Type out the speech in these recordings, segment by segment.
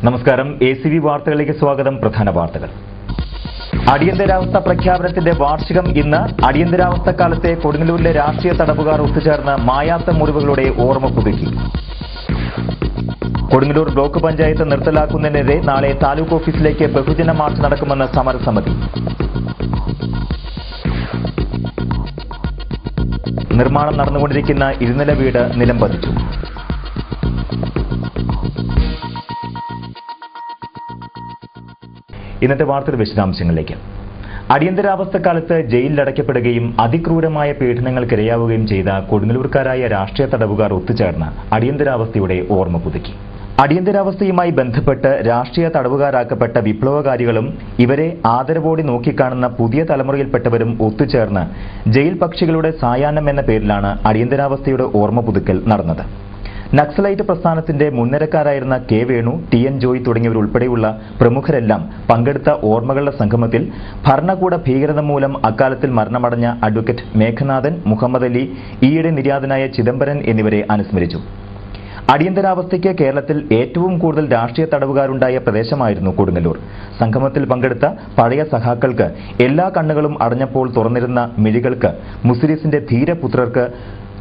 നമസ്കാരം. ACV വാർത്തകളിലേക്ക് സ്വാഗതം. പ്രധാന വാർത്തകൾ. അടിയന്തരാവസ്ഥ പ്രഖ്യാപനത്തിന്റെ വാർഷികം ഇന്ന്. അടിയന്തരാവസ്ഥക്കാലത്തെ കൊടുങ്ങല്ലൂരിലെ രാഷ്ട്രീയ തടവുകാർ ഒത്തുചേർന്ന് മായാത്ത മുറിവുകളുടെ ഓർമ്മ പുതുക്കി. കൊടുങ്ങല്ലൂർ ബ്ലോക്ക് പഞ്ചായത്ത് നിർത്തലാക്കുന്നതിനെതിരെ നാളെ താലൂക്ക് ഓഫീസിലേക്ക് ബഹുജന മാർച്ച് നടക്കുമെന്ന് സമരസമിതി. നിർമ്മാണം നടന്നുകൊണ്ടിരിക്കുന്ന ഇരുനില വീട് നിലംപതിച്ചു. ഇന്നത്തെ വാർത്തയുടെ വിശദാംശങ്ങളിലേക്ക്. അടിയന്തരാവസ്ഥക്കാലത്ത് ജയിലിലടയ്ക്കപ്പെടുകയും അതിക്രൂരമായ പീഡനങ്ങൾക്കിരയാവുകയും ചെയ്ത കൊടുങ്ങല്ലൂർക്കാരായ രാഷ്ട്രീയ തടവുകാർ ഒത്തുചേർന്ന് അടിയന്തരാവസ്ഥയുടെ ഓർമ്മ പുതുക്കി. അടിയന്തരാവസ്ഥയുമായി ബന്ധപ്പെട്ട് രാഷ്ട്രീയ തടവുകാരാക്കപ്പെട്ട വിപ്ലവകാരികളും ഇവരെ ആദരവോടെ നോക്കിക്കാണുന്ന പുതിയ തലമുറയിൽപ്പെട്ടവരും ഒത്തുചേർന്ന് ജയിൽ പക്ഷികളുടെ സായാഹ്നം എന്ന പേരിലാണ് അടിയന്തരാവസ്ഥയുടെ ഓർമ്മ പുതുക്കൽ നടന്നത്. നക്സലൈറ്റ് പ്രസ്ഥാനത്തിന്റെ മുൻനിരക്കാരായിരുന്ന കെ വേണു, TN ജോയ് തുടങ്ങിയവരുൾപ്പെടെയുള്ള പ്രമുഖരെല്ലാം പങ്കെടുത്ത ഓർമ്മകളുടെ സംഗമത്തിൽ ഭരണകൂട ഭീകരത മൂലം അക്കാലത്തിൽ മരണമടഞ്ഞ അഡ്വക്കേറ്റ് മേഘനാഥൻ, മുഹമ്മദ് അലി, ഈയിടെ നിര്യാതനായ ചിദംബരൻ എന്നിവരെ അനുസ്മരിച്ചു. അടിയന്തരാവസ്ഥയ്ക്ക് കേരളത്തിൽ ഏറ്റവും കൂടുതൽ രാഷ്ട്രീയ തടവുകാരുണ്ടായ പ്രദേശമായിരുന്നു കൊടുങ്ങല്ലൂർ. സംഗമത്തിൽ പങ്കെടുത്ത പഴയ സഖാക്കൾക്ക് എല്ലാ കണ്ണുകളും അടഞ്ഞപ്പോൾ തുറന്നിരുന്ന മിഴികൾക്ക് മുസ്ലിസിന്റെ ധീരപുത്രർക്ക്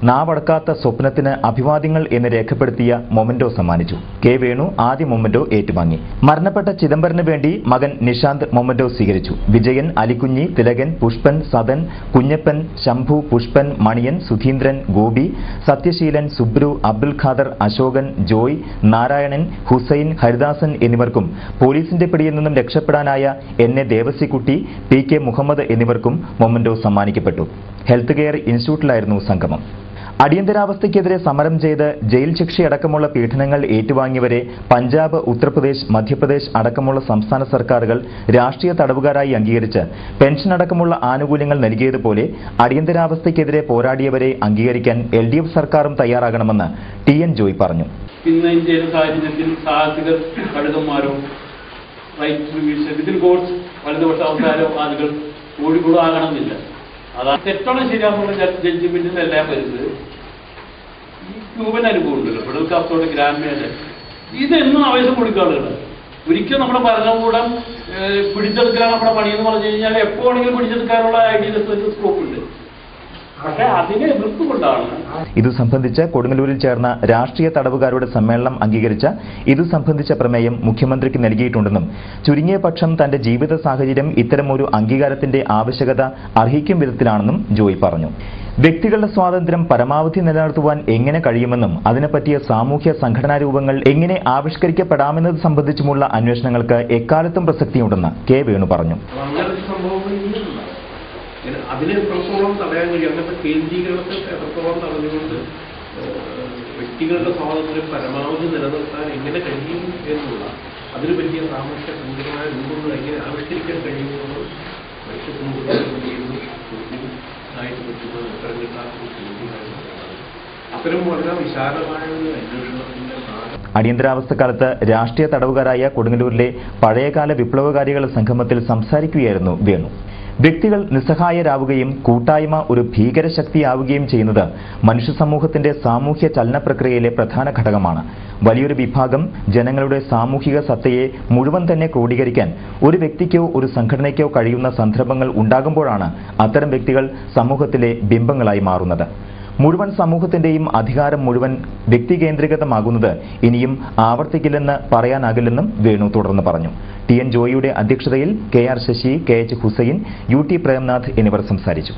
നാവടക്കാത്ത സ്വപ്നത്തിന് അഭിവാദ്യങ്ങൾ എന്ന് രേഖപ്പെടുത്തിയ മൊമെന്റോ സമ്മാനിച്ചു. കെ വേണു ആദ്യ മൊമെന്റോ ഏറ്റുവാങ്ങി. മരണപ്പെട്ട ചിദംബരന് വേണ്ടി മകൻ നിഷാന്ത് മൊമെന്റോ സ്വീകരിച്ചു. വിജയൻ, അലിക്കുഞ്ഞി, തിലകൻ, പുഷ്പൻ, സദൻ, കുഞ്ഞപ്പൻ, ശംഭു, പുഷ്പൻ, മണിയൻ, സുധീന്ദ്രൻ, ഗോപി, സത്യശീലൻ, സുബ്രു, അബ്ദുൽ ഖാദർ, അശോകൻ, ജോയ്, നാരായണൻ, ഹുസൈൻ, ഹരിദാസൻ എന്നിവർക്കും പോലീസിന്റെ പിടിയിൽ നിന്നും രക്ഷപ്പെടാനായ NA ദേവസിക്കുട്ടി, PK മുഹമ്മദ് എന്നിവർക്കും മൊമെന്റോ സമ്മാനിക്കപ്പെട്ടു. ഹെൽത്ത് കെയർ ഇൻസ്റ്റിറ്റ്യൂട്ടിലായിരുന്നു സംഗമം. അടിയന്തരാവസ്ഥയ്ക്കെതിരെ സമരം ചെയ്ത് ജയിൽ ശിക്ഷയടക്കമുള്ള പീഡനങ്ങൾ ഏറ്റുവാങ്ങിയവരെ പഞ്ചാബ്, ഉത്തർപ്രദേശ്, മധ്യപ്രദേശ് അടക്കമുള്ള സംസ്ഥാന സർക്കാരുകൾ രാഷ്ട്രീയ തടവുകാരായി അംഗീകരിച്ച് പെൻഷൻ അടക്കമുള്ള ആനുകൂല്യങ്ങൾ നൽകിയതുപോലെ അടിയന്തരാവസ്ഥയ്ക്കെതിരെ പോരാടിയവരെ അംഗീകരിക്കാൻ LDF സർക്കാരും തയ്യാറാകണമെന്ന് TN ജോയ് പറഞ്ഞു. ഇന്ന് ഇന്ത്യയിലെ സാഹചര്യത്തിൽ സാഹസികർ, കടുകന്മാരോ വലതുപക്ഷ അവസാനോ ആളുകൾ കൂടിക്കൂടാകണമെന്നില്ല. അതാണ് തെറ്റാണ് ശരിയാണെന്നുള്ള ജഡ്ജിമെന്റിനെല്ലാം വരുന്നത്. ഈ ക്യൂബൻ അനുഭവം ഉണ്ടല്ലോ, ഫെഡറൽ കാസ്റ്റോടെ ഗ്രാമീണ ഇതെന്നും ആവേശം കൊടുക്കാറുണ്ട്. ഒരിക്കലും നമ്മുടെ ഭരണകൂടം പിടിച്ചെടുക്കാൻ നമ്മുടെ പണിയെന്ന് പറഞ്ഞു കഴിഞ്ഞാൽ എപ്പോ വേണമെങ്കിലും പിടിച്ചെടുക്കാനുള്ള ഐഡിയലിസ്റ്റ് സ്കോപ്പ് ഉണ്ട്. പക്ഷെ അതിനെ എതിർത്തുകൊണ്ടാണ് ഇതു സംബന്ധിച്ച് കൊടുങ്ങല്ലൂരിൽ ചേർന്ന രാഷ്ട്രീയ തടവുകാരുടെ സമ്മേളനം അംഗീകരിച്ച ഇതു സംബന്ധിച്ച പ്രമേയം മുഖ്യമന്ത്രിക്ക് നൽകിയിട്ടുണ്ടെന്നും ചുരുങ്ങിയ പക്ഷം തന്റെ ജീവിത സാഹചര്യം ഇത്തരമൊരു അംഗീകാരത്തിന്റെ ആവശ്യകത അർഹിക്കും വിധത്തിലാണെന്നും ജോയ് പറഞ്ഞു. വ്യക്തികളുടെ സ്വാതന്ത്ര്യം പരമാവധി നിലനിർത്തുവാൻ എങ്ങനെ കഴിയുമെന്നും അതിനെപ്പറ്റിയ സാമൂഹ്യ സംഘടനാ രൂപങ്ങൾ എങ്ങനെ ആവിഷ്കരിക്കപ്പെടാമെന്നത് സംബന്ധിച്ചുമുള്ള അന്വേഷണങ്ങൾക്ക് എക്കാലത്തും പ്രസക്തിയുണ്ടെന്ന് കെ വേണു പറഞ്ഞു. അതിനെ എത്രത്തോളം തടയാൻ കഴിയും, അങ്ങനത്തെ കേന്ദ്രീകരണത്തെ എത്രത്തോളം തടഞ്ഞുകൊണ്ട് വ്യക്തികളുടെ സ്വാതന്ത്ര്യം പരമാവധി നിലനിർത്താൻ എങ്ങനെ കഴിയും എന്നുള്ള അതിന് പറ്റിയ സാമൂഹ്യ സംഘടനാ രൂപങ്ങൾ എങ്ങനെ ആവിഷ്കരിക്കാൻ കഴിയുമെന്ന് അത്തരം വളരെ വിശാലമായ ഒരു അന്വേഷണത്തിന്റെ അടിയന്തരാവസ്ഥക്കാലത്ത് രാഷ്ട്രീയ തടവുകാരായ കൊടുങ്ങല്ലൂരിലെ പഴയകാല വിപ്ലവകാരികളുടെ സംഗമത്തിൽ സംസാരിക്കുകയായിരുന്നു വേണു. വ്യക്തികൾ നിസ്സഹായരാവുകയും കൂട്ടായ്മ ഒരു ഭീകരശക്തിയാവുകയും ചെയ്യുന്നത് മനുഷ്യ സമൂഹത്തിന്റെ സാമൂഹ്യ ചലന പ്രക്രിയയിലെ പ്രധാന ഘടകമാണ്. വലിയൊരു വിഭാഗം ജനങ്ങളുടെ സാമൂഹിക സത്തയെ മുഴുവൻ തന്നെ ക്രോഡീകരിക്കാൻ ഒരു വ്യക്തിക്കോ ഒരു സംഘടനയ്ക്കോ കഴിയുന്ന സന്ദർഭങ്ങൾ ഉണ്ടാകുമ്പോഴാണ് അത്തരം വ്യക്തികൾ സമൂഹത്തിലെ ബിംബങ്ങളായി മാറുന്നത്. മുഴുവൻ സമൂഹത്തിന്റെയും അധികാരം മുഴുവൻ വ്യക്തികേന്ദ്രീകൃതമാകുന്നത് ഇനിയും ആവർത്തിക്കില്ലെന്ന് പറയാനാകില്ലെന്നും വേണു തുടർന്ന് പറഞ്ഞു. TN ജോയിയുടെ അധ്യക്ഷതയിൽ KR Sasi, KH Hussain, UT Premnath എന്നിവർ സംസാരിച്ചു.